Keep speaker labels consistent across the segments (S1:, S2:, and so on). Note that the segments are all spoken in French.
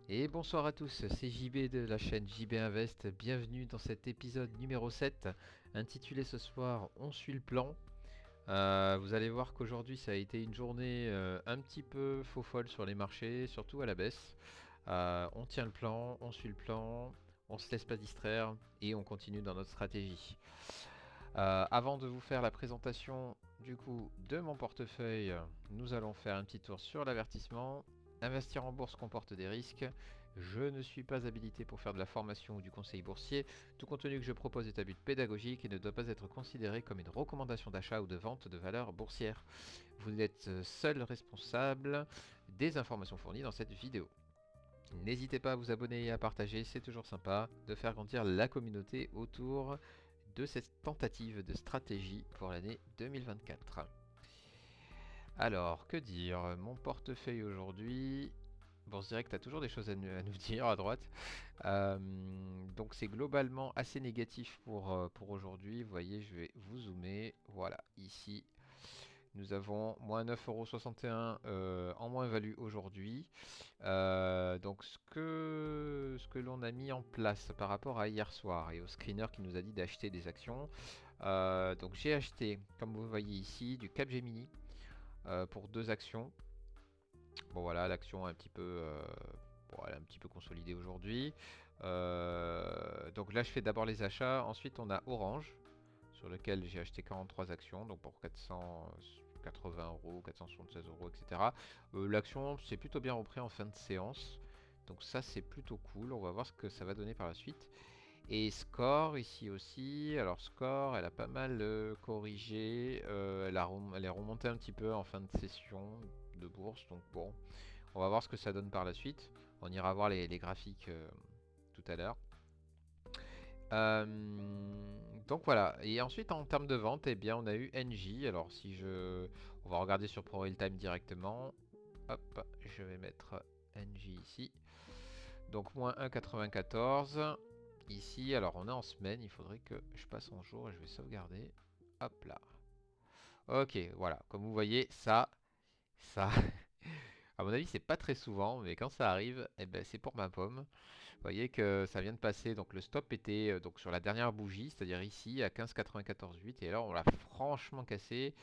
S1: Et bonsoir à tous, c'est JB de la chaîne JB Invest. Bienvenue dans cet épisode numéro 7, intitulé ce soir On suit le plan. Vous allez voir qu'aujourd'hui ça a été une journée un petit peu faux folle sur les marchés, surtout à la baisse. On tient le plan, on suit le plan, on se laisse pas distraire et on continue dans notre stratégie. Avant de vous faire la présentation du coup de mon portefeuille, nous allons faire un petit tour sur l'avertissement. Investir en bourse comporte des risques. Je ne suis pas habilité pour faire de la formation ou du conseil boursier. Tout contenu que je propose est à but pédagogique et ne doit pas être considéré comme une recommandation d'achat ou de vente de valeurs boursières. Vous êtes seul responsable des informations fournies dans cette vidéo. N'hésitez pas à vous abonner et à partager, c'est toujours sympa de faire grandir la communauté autour de cette tentative de stratégie pour l'année 2024. Alors, que dire? Mon portefeuille aujourd'hui. Bourse Direct a toujours des choses à nous dire à droite. Donc c'est globalement assez négatif pour aujourd'hui. Vous voyez, je vais vous zoomer. Voilà, ici, nous avons moins 9,61 € en moins-value aujourd'hui. Donc ce que l'on a mis en place par rapport à hier soir et au screener qui nous a dit d'acheter des actions. Donc j'ai acheté, comme vous voyez ici, du Capgemini pour deux actions. Bon voilà, l'action est un petit peu, bon, elle est un petit peu consolidée aujourd'hui. Donc là je fais d'abord les achats. Ensuite on a Orange sur lequel j'ai acheté 43 actions, donc pour 480 €, 476 €, etc. L'action s'est plutôt bien repris en fin de séance, donc ça c'est plutôt cool. On va voir ce que ça va donner par la suite. Et Score ici aussi. Alors Score, elle a pas mal corrigé. Elle est remontée un petit peu en fin de session de bourse. Donc bon, on va voir ce que ça donne par la suite. On ira voir les graphiques tout à l'heure. Donc voilà. Et ensuite en termes de vente, eh bien on a eu NJ. Alors si je, on va regarder sur ProRealTime directement. Hop, je vais mettre NJ ici. Donc moins 1,94. Ici, alors on est en semaine, il faudrait que je passe en jour et je vais sauvegarder. Hop là. Ok, voilà. Comme vous voyez, ça, à mon avis, c'est pas très souvent, mais quand ça arrive, eh ben, c'est pour ma pomme. Vous voyez que ça vient de passer, donc le stop était donc sur la dernière bougie, c'est-à-dire ici à 15,94,8, et alors on l'a franchement cassé.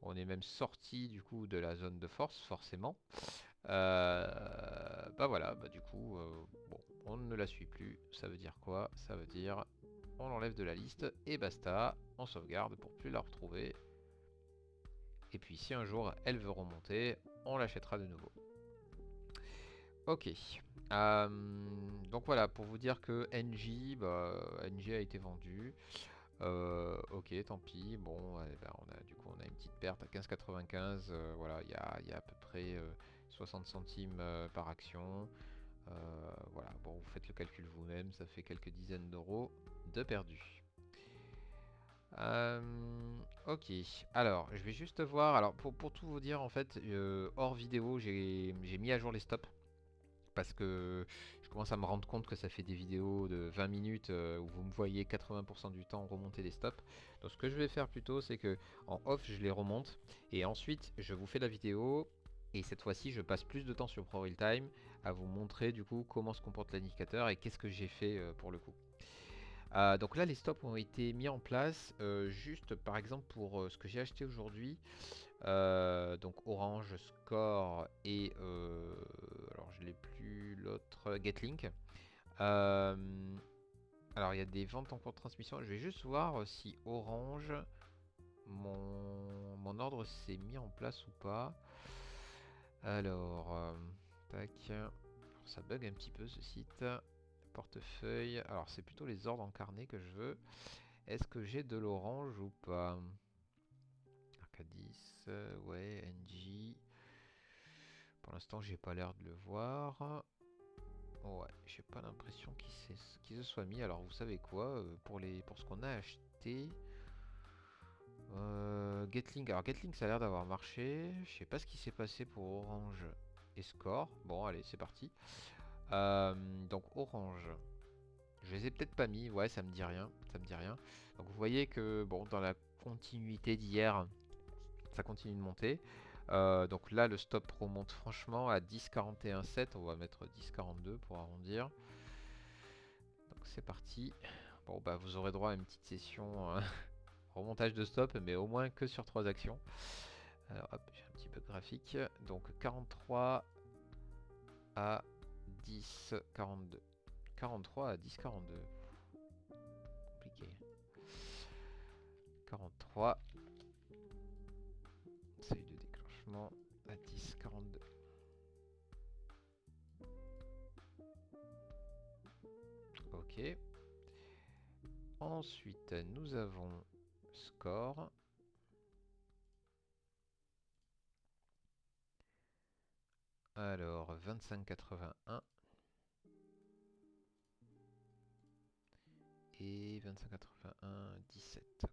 S1: On est même sorti du coup de la zone de force, forcément. Bah voilà, bah du coup, bon, on ne la suit plus. Ça veut dire quoi? Ça veut dire on l'enlève de la liste et basta. On sauvegarde pour plus la retrouver. Et puis si un jour elle veut remonter, on l'achètera de nouveau. Ok. Donc voilà, pour vous dire que NJ, bah, NJ a été vendu. Ok, tant pis. Bon, eh ben, du coup, on a une petite perte à 15,95. Voilà, il y a à peu près 60 centimes par action. Voilà, bon, vous faites le calcul vous-même, ça fait quelques dizaines d'euros de perdus. Ok, alors je vais juste voir. Alors pour tout vous dire, en fait, hors vidéo, j'ai mis à jour les stops parce que je commence à me rendre compte que ça fait des vidéos de 20 minutes où vous me voyez 80% du temps remonter les stops. Donc ce que je vais faire plutôt, c'est que en off, je les remonte et ensuite je vous fais la vidéo. Et cette fois-ci, je passe plus de temps sur ProRealTime à vous montrer du coup comment se comporte l'indicateur et qu'est-ce que j'ai fait pour le coup. Donc là, les stops ont été mis en place juste par exemple pour ce que j'ai acheté aujourd'hui. Donc Orange, Score et alors je l'ai plus l'autre Getlink. Euh, alors il y a des ventes en cours de transmission. Je vais juste voir si Orange, mon ordre s'est mis en place ou pas. Alors, tac. Alors, ça bug un petit peu ce site. Portefeuille. Alors c'est plutôt les ordres en carnet que je veux. Est-ce que j'ai de l'orange ou pas? Arcadis, ouais, NJ. Pour l'instant, j'ai pas l'air de le voir. Ouais, j'ai pas l'impression qu'il se soit mis. Alors, vous savez quoi, pour ce qu'on a acheté, Getlink. Alors, Getlink, ça a l'air d'avoir marché. Je sais pas ce qui s'est passé pour Orange et Score. Bon, allez, c'est parti. Donc, Orange. Je les ai peut-être pas mis. Ouais, ça me dit rien. Ça me dit rien. Donc, vous voyez que, bon, dans la continuité d'hier, ça continue de monter. Donc là, le stop remonte franchement à 10,41,7. On va mettre 10,42 pour arrondir. Donc c'est parti. Bon, bah vous aurez droit à une petite session remontage de stop, mais au moins que sur 3 actions. Alors hop, j'ai un petit peu de graphique. Donc 43 à 10,42. 43 à 10,42. Compliqué. 43. Seuil de déclenchement à 10,42. Ok. Ensuite, nous avons score. Alors, 25,81 et 25,81, 17. Ok.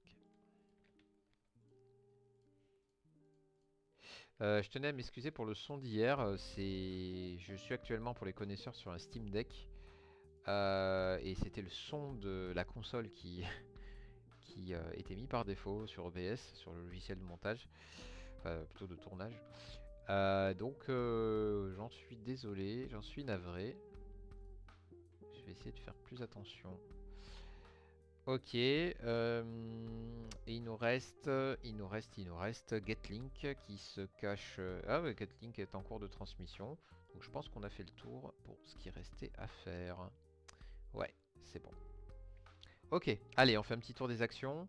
S1: Je tenais à m'excuser pour le son d'hier. Je suis actuellement pour les connaisseurs sur un Steam Deck. Et c'était le son de la console qui, qui était mis par défaut sur OBS, sur le logiciel de montage, enfin plutôt de tournage. Donc j'en suis désolé, j'en suis navré. Je vais essayer de faire plus attention. Ok, et il nous reste Getlink qui se cache. Ah ouais, Getlink est en cours de transmission. Donc je pense qu'on a fait le tour pour ce qui restait à faire. Ouais, c'est bon. Ok, allez, on fait un petit tour des actions.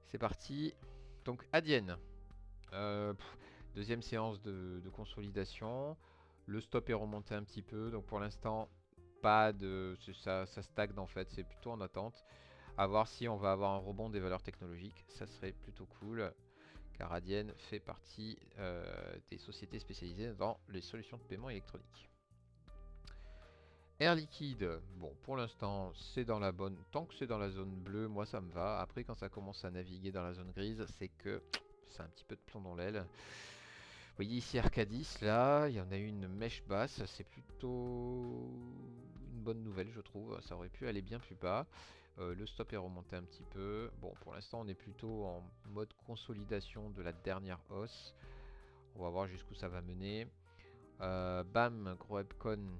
S1: C'est parti. Donc Adienne. Deuxième séance de consolidation. Le stop est remonté un petit peu. Donc pour l'instant, pas de. Ça stagne en fait. C'est plutôt en attente. À voir si on va avoir un rebond des valeurs technologiques. Ça serait plutôt cool. Car Adyen fait partie des sociétés spécialisées dans les solutions de paiement électronique. Air Liquide, bon pour l'instant c'est dans la bonne, tant que c'est dans la zone bleue, moi ça me va. Après quand ça commence à naviguer dans la zone grise, c'est que c'est un petit peu de plomb dans l'aile. Vous voyez ici Arcadis, là, il y en a une mèche basse, c'est plutôt une bonne nouvelle je trouve, ça aurait pu aller bien plus bas. Le stop est remonté un petit peu. Bon pour l'instant on est plutôt en mode consolidation de la dernière hausse. On va voir jusqu'où ça va mener. BAM, Groepcon,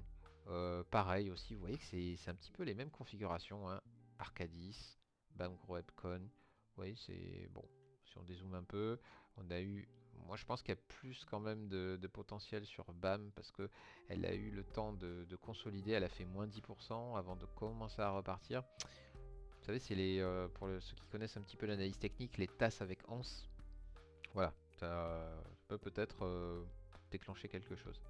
S1: pareil aussi, vous voyez que c'est un petit peu les mêmes configurations, hein. Arcadis, BAM, Groepcon, vous voyez c'est bon, si on dézoome un peu, on a eu, moi je pense qu'il y a plus quand même de potentiel sur BAM parce que elle a eu le temps de consolider, elle a fait moins 10% avant de commencer à repartir. Vous savez, c'est pour ceux qui connaissent un petit peu l'analyse technique, les tasses avec ANS, voilà, ça peut peut-être déclencher quelque chose.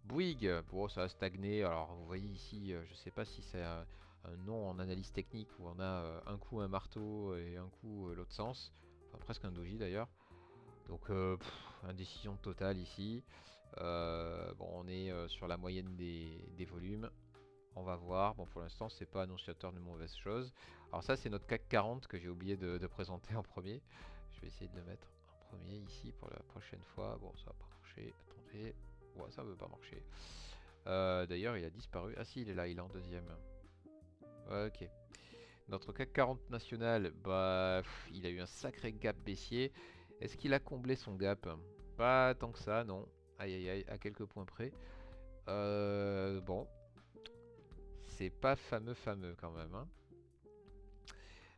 S1: Bouygues, bon, ça a stagné. Alors, vous voyez ici, je ne sais pas si c'est un nom en analyse technique où on a un coup un marteau et un coup l'autre sens. Enfin, presque un doji d'ailleurs. Donc, indécision totale ici. Bon, on est sur la moyenne des volumes. On va voir. Bon, pour l'instant, c'est pas annonciateur de mauvaises choses. Alors, ça, c'est notre CAC 40 que j'ai oublié de présenter en premier. Je vais essayer de le mettre en premier ici pour la prochaine fois. Bon, ça va pas marcher. Attendez. Ouais, ça veut pas marcher. D'ailleurs, il a disparu. Ah si, il est là, il est en deuxième. Ouais, ok. Notre CAC 40 national, bah, il a eu un sacré gap baissier. Est-ce qu'il a comblé son gap? Pas tant que ça, non. Aïe aïe aïe, à quelques points près. Bon, c'est pas fameux quand même, hein.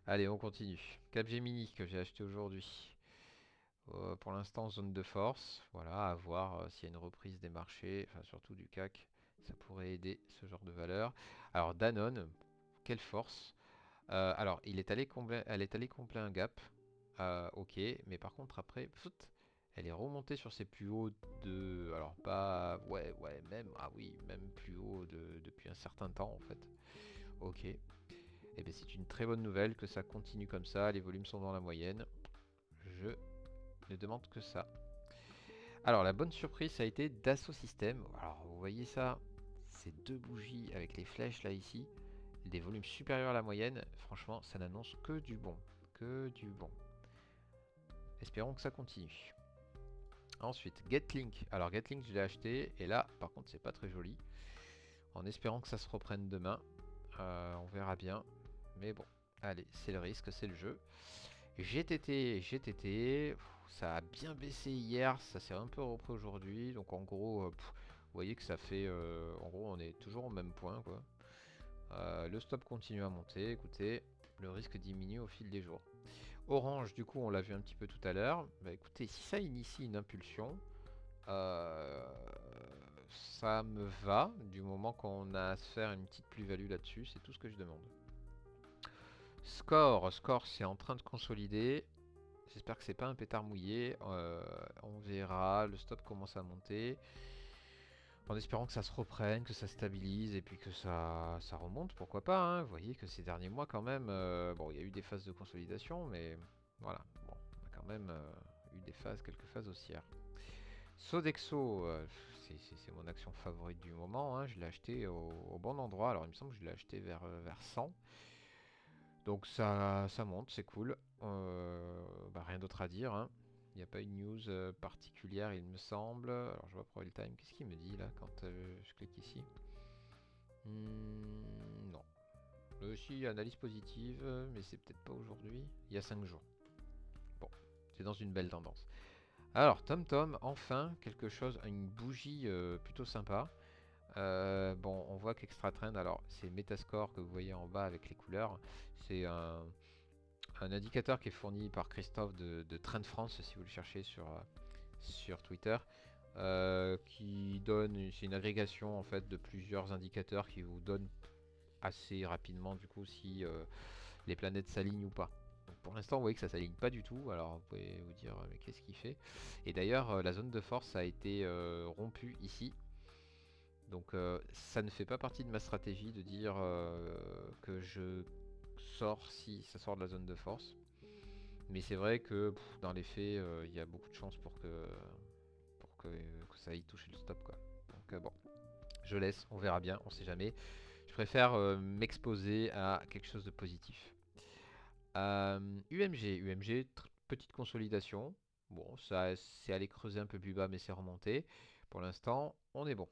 S1: Allez, on continue. Capgemini que j'ai acheté aujourd'hui. Pour l'instant, zone de force. Voilà, à voir s'il y a une reprise des marchés, enfin surtout du CAC. Ça pourrait aider ce genre de valeur. Alors Danone, quelle force. Alors, elle est allée combler un gap. Ok, mais par contre après, elle est remontée sur ses plus hauts de... Alors pas... Ouais, même... Ah oui, même plus haut depuis un certain temps en fait. Ok. Et bien c'est une très bonne nouvelle que ça continue comme ça. Les volumes sont dans la moyenne. Je ne demande que ça. Alors la bonne surprise ça a été Dassault Systèmes. Alors vous voyez ça, ces deux bougies avec les flèches là ici, des volumes supérieurs à la moyenne, franchement ça n'annonce que du bon. Que du bon. Espérons que ça continue. Ensuite, Getlink. Alors Getlink je l'ai acheté et là par contre c'est pas très joli. En espérant que ça se reprenne demain. On verra bien. Mais bon, allez, c'est le risque, c'est le jeu. GTT, ça a bien baissé hier, ça s'est un peu repris aujourd'hui. Donc en gros, vous voyez que ça fait... en gros, on est toujours au même point, quoi. Le stop continue à monter. Écoutez, le risque diminue au fil des jours. Orange, du coup, on l'a vu un petit peu tout à l'heure. Bah écoutez, si ça initie une impulsion, euh, ça me va. Du moment qu'on a à se faire une petite plus-value là-dessus, c'est tout ce que je demande. Score, c'est en train de consolider. J'espère que c'est pas un pétard mouillé. On verra. Le stop commence à monter. En espérant que ça se reprenne, que ça stabilise et puis que ça remonte, pourquoi pas, hein. Vous voyez que ces derniers mois quand même, bon, il y a eu des phases de consolidation, mais voilà, bon, on a quand même eu quelques phases haussières. Sodexo, c'est mon action favorite du moment, hein. Je l'ai acheté au bon endroit, alors il me semble que je l'ai acheté vers 100. Donc ça monte, c'est cool. Bah, rien d'autre à dire, hein. Il n'y a pas une news particulière, il me semble. Alors je vois Profile Time. Qu'est-ce qu'il me dit là quand je clique ici? Non. Si, analyse positive, mais c'est peut-être pas aujourd'hui. Il y a 5 jours. Bon, c'est dans une belle tendance. Alors, TomTom, enfin, quelque chose, une bougie plutôt sympa. Bon, on voit qu'Extra Trend, alors c'est Metascore que vous voyez en bas avec les couleurs. C'est un indicateur qui est fourni par Christophe de Trend France, si vous le cherchez sur Twitter, qui donne, c'est une agrégation en fait de plusieurs indicateurs qui vous donne assez rapidement du coup si les planètes s'alignent ou pas. Donc pour l'instant, vous voyez que ça s'aligne pas du tout. Alors vous pouvez vous dire, mais qu'est-ce qu'il fait? Et d'ailleurs, la zone de force a été rompue ici. Donc ça ne fait pas partie de ma stratégie de dire que je sors si ça sort de la zone de force. Mais c'est vrai que dans les faits, il y a beaucoup de chances que ça aille toucher le stop, quoi. Donc bon, je laisse, on verra bien, on sait jamais. Je préfère m'exposer à quelque chose de positif. UMG, petite consolidation. Bon, ça c'est allé creuser un peu plus bas, mais c'est remonté. Pour l'instant, on est bon.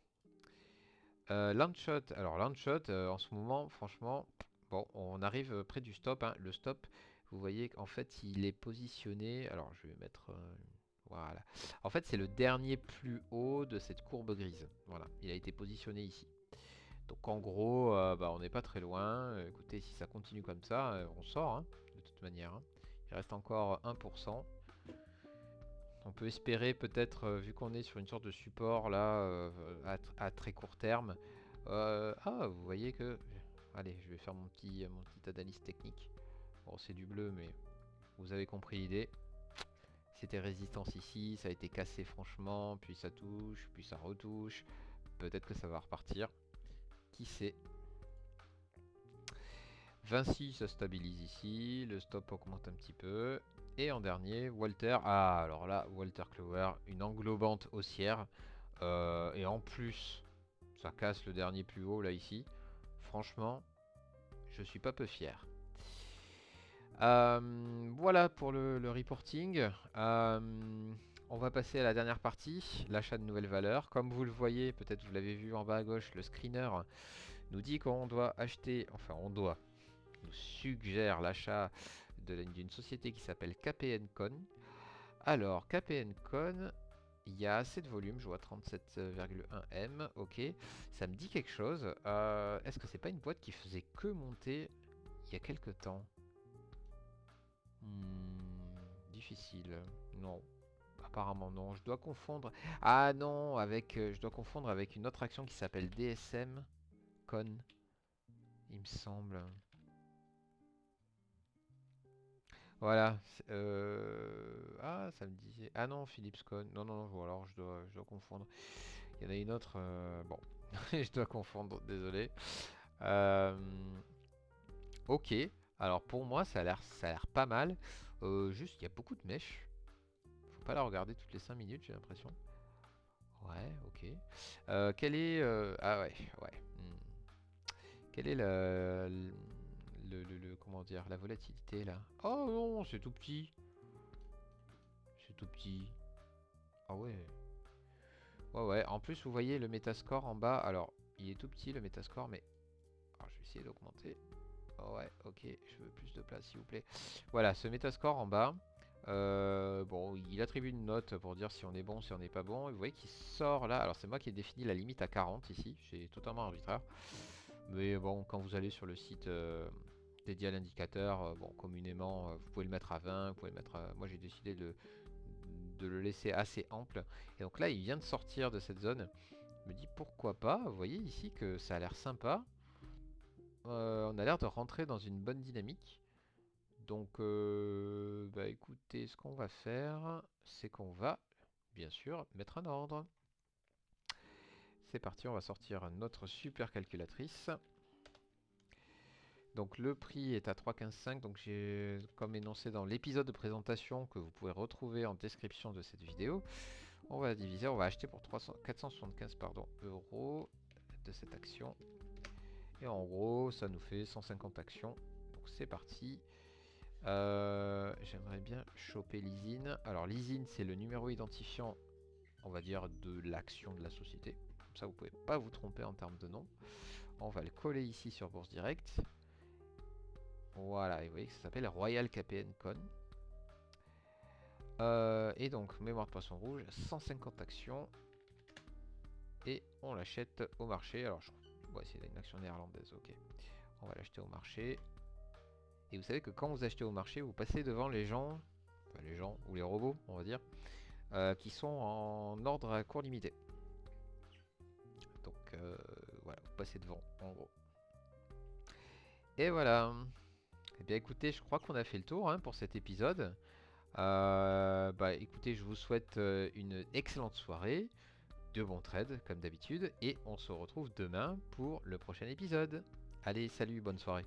S1: Landshot, alors Landshot, en ce moment, franchement, bon, on arrive près du stop, hein. Le stop, vous voyez qu'en fait, il est positionné. Alors, je vais mettre. Voilà. En fait, c'est le dernier plus haut de cette courbe grise. Voilà, il a été positionné ici. Donc, en gros, bah, on n'est pas très loin. Écoutez, si ça continue comme ça, on sort, hein, de toute manière, hein. Il reste encore 1%. On peut espérer peut-être, vu qu'on est sur une sorte de support là, à très court terme. Ah, vous voyez que... Allez, je vais faire mon petit analyse technique. Bon, c'est du bleu, mais vous avez compris l'idée. C'était résistance ici, ça a été cassé franchement, puis ça touche, puis ça retouche. Peut-être que ça va repartir. Qui sait? Vinci, ça stabilise ici. Le stop augmente un petit peu. Et en dernier, Walter. Ah, alors là, Walter Clover, une englobante haussière. Et en plus, ça casse le dernier plus haut là ici. Franchement, je suis pas peu fier. Voilà pour le reporting. On va passer à la dernière partie, l'achat de nouvelles valeurs. Comme vous le voyez, peut-être vous l'avez vu en bas à gauche, le screener nous dit qu'on doit acheter, enfin on doit, nous suggère l'achat d'une société qui s'appelle KPN-Con. Alors, KPN-Con, il y a assez de volume, je vois 37,1 M, ok. Ça me dit quelque chose. Est-ce que c'est pas une boîte qui faisait que monter il y a quelques temps? Difficile. Non. Apparemment non. Je dois confondre. Ah non, je dois confondre avec une autre action qui s'appelle DSM Con, il me semble. Voilà. Ah, ça me disait. Ah non, Philips Con. Non, non, non. Alors je dois confondre. Il y en a une autre. Bon, je dois confondre. Désolé. Euh, Ok. Alors pour moi, ça a l'air pas mal. Juste, il y a beaucoup de mèches. Faut pas la regarder toutes les 5 minutes, j'ai l'impression. Ouais, ok. Quel est... Ah ouais, ouais. Quelle est comment dire, la volatilité là? Oh non, c'est tout petit. C'est tout petit. Ah ouais. Ouais, ouais. En plus, vous voyez le Metascore en bas. Alors, il est tout petit le Metascore, mais... Alors, je vais essayer d'augmenter. Oh ouais, ok. Je veux plus de place, s'il vous plaît. Voilà, ce Metascore en bas. Bon, il attribue une note pour dire si on est bon, si on n'est pas bon. Et vous voyez qu'il sort là. Alors c'est moi qui ai défini la limite à 40 ici. C'est totalement arbitraire. Mais bon, quand vous allez sur le site dédié à l'indicateur, bon, communément, vous pouvez le mettre à 20, vous pouvez le mettre moi j'ai décidé de le laisser assez ample. Et donc là, il vient de sortir de cette zone. Je me dis pourquoi pas. Vous voyez ici que ça a l'air sympa. On a l'air de rentrer dans une bonne dynamique. Donc, bah écoutez, ce qu'on va faire, c'est qu'on va, bien sûr, mettre un ordre. C'est parti, on va sortir notre super calculatrice. Donc le prix est à 3,15,5, donc j'ai comme énoncé dans l'épisode de présentation que vous pouvez retrouver en description de cette vidéo. On va diviser, on va acheter pour 475 euros de cette action. Et en gros, ça nous fait 150 actions. Donc c'est parti. J'aimerais bien choper l'ISIN. Alors l'ISIN, c'est le numéro identifiant, on va dire, de l'action de la société. Comme ça, vous pouvez pas vous tromper en termes de nom. On va le coller ici sur Bourse Direct. Voilà, et vous voyez que ça s'appelle Royal KPN Con. Et donc, mémoire de poisson rouge, 150 actions. Et on l'achète au marché. Alors, ouais, c'est une action néerlandaise, ok. On va l'acheter au marché. Et vous savez que quand vous achetez au marché, vous passez devant les gens, enfin les gens, ou les robots, on va dire, qui sont en ordre à court limité. Donc voilà, vous passez devant, en gros. Et voilà. Eh bien écoutez, je crois qu'on a fait le tour hein, pour cet épisode. Bah écoutez, je vous souhaite une excellente soirée, de bons trades comme d'habitude, et on se retrouve demain pour le prochain épisode. Allez, salut, bonne soirée.